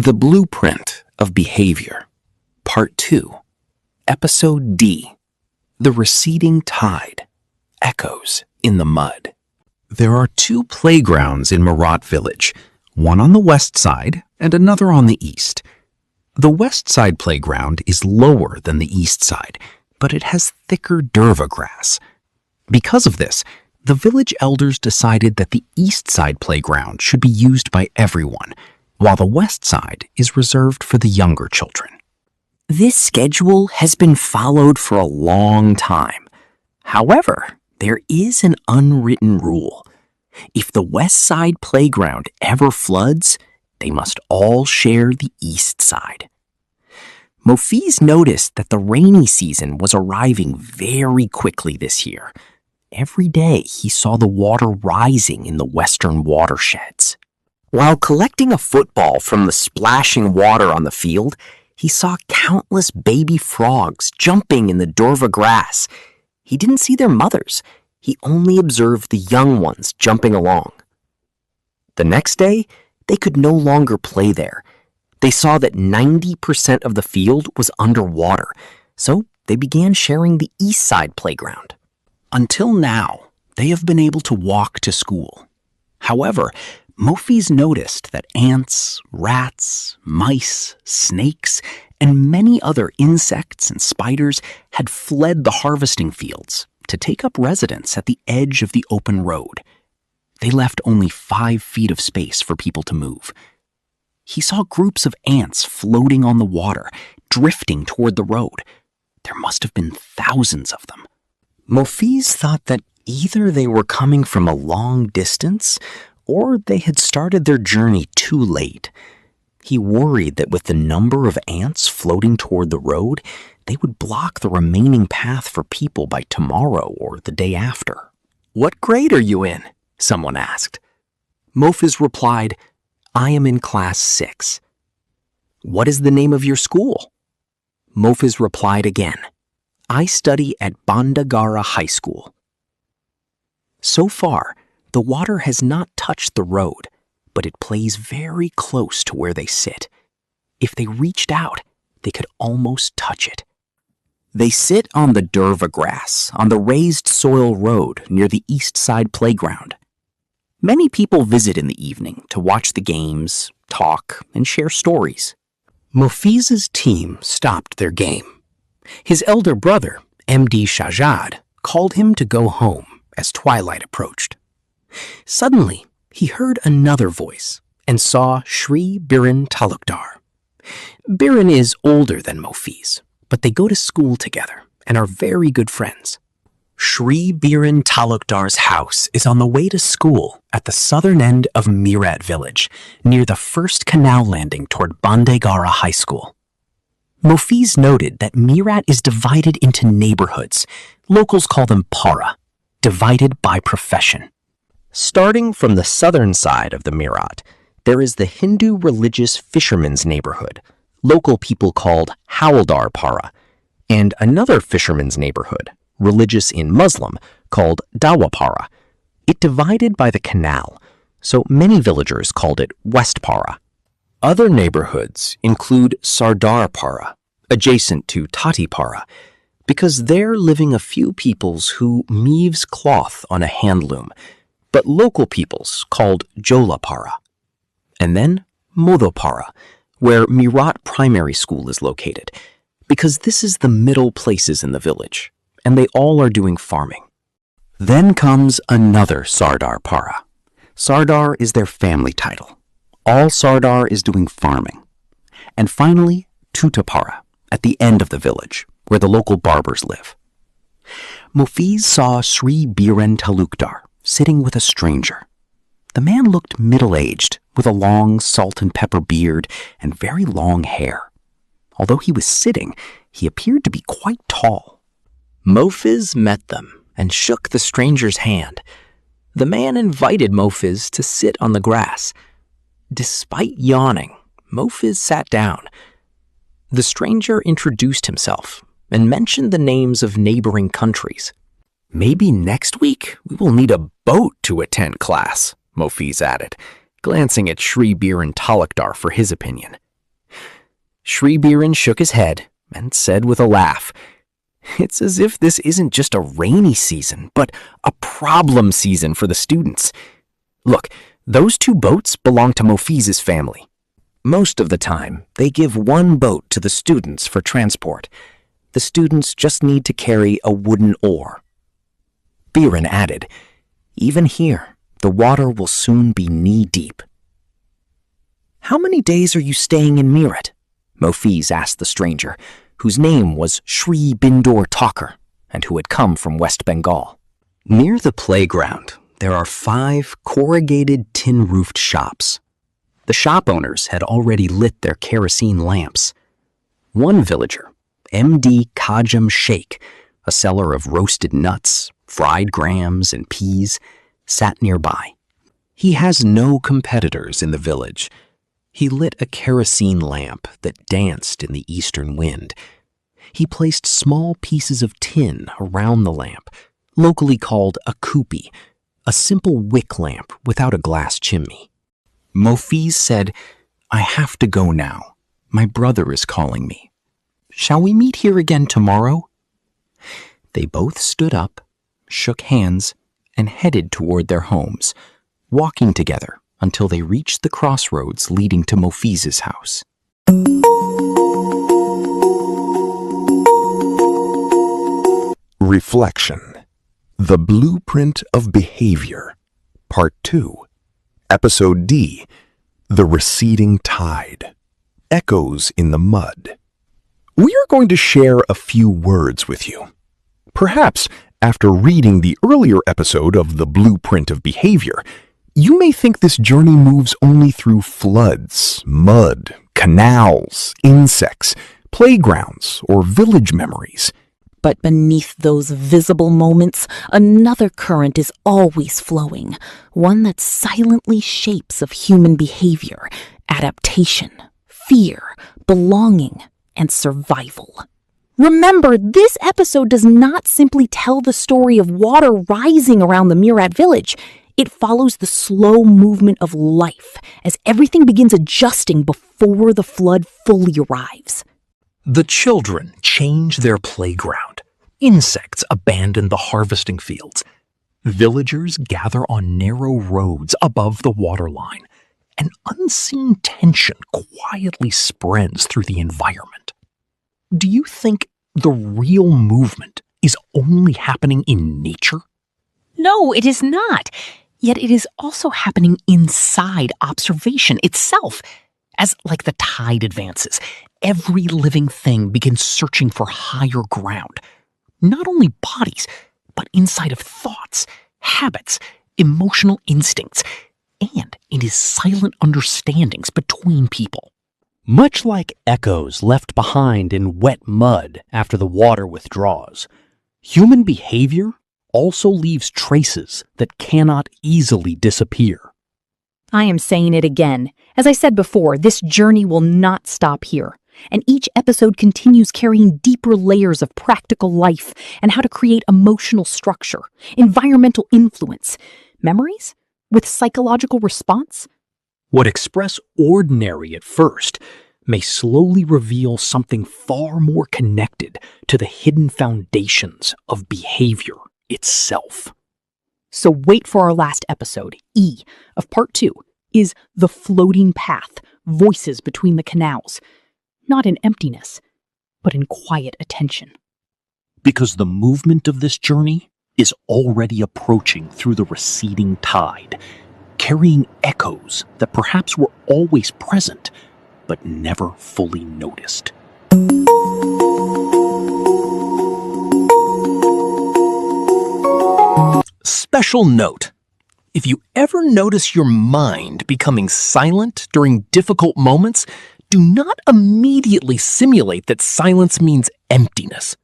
The Blueprint of Behavior, Part 2, Episode D, The Receding Tide, Echoes in the Mud. There are two playgrounds in Mirat village, one on the west side and another on the east. The west side playground is lower than the east side, but it has thicker Durva grass. Because of this, the village elders decided that the east side playground should be used by everyone, while the west side is reserved for the younger children. This schedule has been followed for a long time. However, there is an unwritten rule. If the west side playground ever floods, they must all share the east side. Mofis noticed that the rainy season was arriving very quickly this year. Every day he saw the water rising in the western watersheds. While collecting a football from the splashing water on the field, he saw countless baby frogs jumping in the Durva grass. He didn't see their mothers. He only observed the young ones jumping along. The next day, they could no longer play there. They saw that 90% of the field was underwater, so they began sharing the east side playground. Until now, they have been able to walk to school. However, Mofis noticed that ants, rats, mice, snakes, and many other insects and spiders had fled the harvesting fields to take up residence at the edge of the open road. They left only 5 feet of space for people to move. He saw groups of ants floating on the water, drifting toward the road. There must have been thousands of them. Mofis thought that either they were coming from a long distance or they had started their journey too late. He worried that with the number of ants floating toward the road, they would block the remaining path for people by tomorrow or the day after. "What grade are you in?" someone asked. Mofis replied, "I am in class 6. "What is the name of your school?" Mofis replied again, "I study at Bandagara High School." So far, the water has not touched the road, but it plays very close to where they sit. If they reached out, they could almost touch it. They sit on the Durva grass on the raised soil road near the east side playground. Many people visit in the evening to watch the games, talk, and share stories. Mofis's team stopped their game. His elder brother, MD Shahjad, called him to go home as twilight approached. Suddenly, he heard another voice and saw Shri Biren Talukdar. Biren is older than Mofis, but they go to school together and are very good friends. Shri Biren Talukdar's house is on the way to school at the southern end of Mirat village, near the first canal landing toward Bandagara High School. Mofis noted that Mirat is divided into neighborhoods. Locals call them para, divided by profession. Starting from the southern side of the Mirat, there is the Hindu religious fishermen's neighborhood, local people called Hawaldar Para, and another fishermen's neighborhood, religious in Muslim, called Dawapara. It divided by the canal, so many villagers called it West Para. Other neighborhoods include Sardar Para, adjacent to Tati Para, because there living a few peoples who weaves cloth on a handloom, but local peoples called Jola Para. And then Modopara, where Mirat Primary School is located, because this is the middle places in the village, and they all are doing farming. Then comes another Sardar Para. Sardar is their family title. All Sardar is doing farming. And finally, Tutapara, at the end of the village, where the local barbers live. Mofis saw Shri Biren Talukdar sitting with a stranger. The man looked middle-aged, with a long salt and pepper beard and very long hair. Although he was sitting, he appeared to be quite tall. Mofis met them and shook the stranger's hand. The man invited Mofis to sit on the grass. Despite yawning, Mofis sat down. The stranger introduced himself and mentioned the names of neighboring countries. "Maybe next week we will need a boat to attend class," Mofis added, glancing at Shri Biren Talukdar for his opinion. Shribiran shook his head and said with a laugh, "It's as if this isn't just a rainy season, but a problem season for the students. Look, those 2 boats belong to Mofiz's family. Most of the time, they give 1 boat to the students for transport. The students just need to carry a wooden oar." Biren added, "Even here, the water will soon be knee-deep." "How many days are you staying in Mirat?" Mofiz asked the stranger, whose name was Shri Bindor Talker, and who had come from West Bengal. Near the playground, there are 5 corrugated tin-roofed shops. The shop owners had already lit their kerosene lamps. One villager, M.D. Kajam Sheikh, a seller of roasted nuts, fried grams, and peas, sat nearby. He has no competitors in the village. He lit a kerosene lamp that danced in the eastern wind. He placed small pieces of tin around the lamp, locally called a kupi, a simple wick lamp without a glass chimney. Mofiz said, "I have to go now. My brother is calling me. Shall we meet here again tomorrow?" They both stood up, shook hands, and headed toward their homes, walking together until they reached the crossroads leading to Mofiz's house. Reflection. The Blueprint of Behavior. Part 2. Episode D. The Receding Tide. Echoes in the Mud. We are going to share a few words with you. Perhaps, after reading the earlier episode of The Blueprint of Behavior, you may think this journey moves only through floods, mud, canals, insects, playgrounds, or village memories. But beneath those visible moments, another current is always flowing, one that silently shapes of human behavior, adaptation, fear, belonging, and survival. Remember, this episode does not simply tell the story of water rising around the Mirat village. It follows the slow movement of life as everything begins adjusting before the flood fully arrives. The children change their playground. Insects abandon the harvesting fields. Villagers gather on narrow roads above the waterline. An unseen tension quietly spreads through the environment. Do you think the real movement is only happening in nature? No, it is not. Yet it is also happening inside observation itself. As like the tide advances, every living thing begins searching for higher ground. Not only bodies, but inside of thoughts, habits, emotional instincts, and in his silent understandings between people. Much like echoes left behind in wet mud after the water withdraws, human behavior also leaves traces that cannot easily disappear. I am saying it again. As I said before, this journey will not stop here. And each episode continues carrying deeper layers of practical life and how to create emotional structure, environmental influence, memories with psychological response. What express ordinary at first may slowly reveal something far more connected to the hidden foundations of behavior itself. So wait for our last episode, E, of Part 2, is The Floating Path, Voices Between the Canals. Not in emptiness, but in quiet attention. Because the movement of this journey is already approaching through the receding tide, carrying echoes that perhaps were always present, but never fully noticed. Special note: if you ever notice your mind becoming silent during difficult moments, do not immediately simulate that silence means emptiness.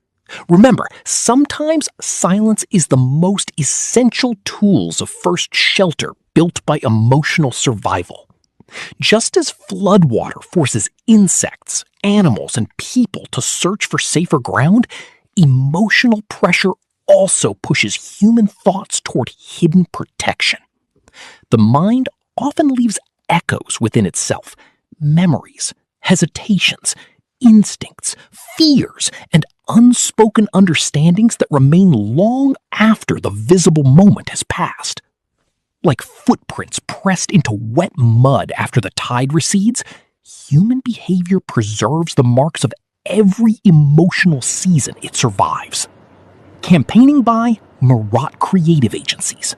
Remember, sometimes silence is the most essential tools of first shelter built by emotional survival. Just as floodwater forces insects, animals, and people to search for safer ground, emotional pressure also pushes human thoughts toward hidden protection. The mind often leaves echoes within itself, memories, hesitations, instincts, fears, and unspoken understandings that remain long after the visible moment has passed. Like footprints pressed into wet mud after the tide recedes, human behavior preserves the marks of every emotional season it survives. Campaigning by Mirat creative agencies.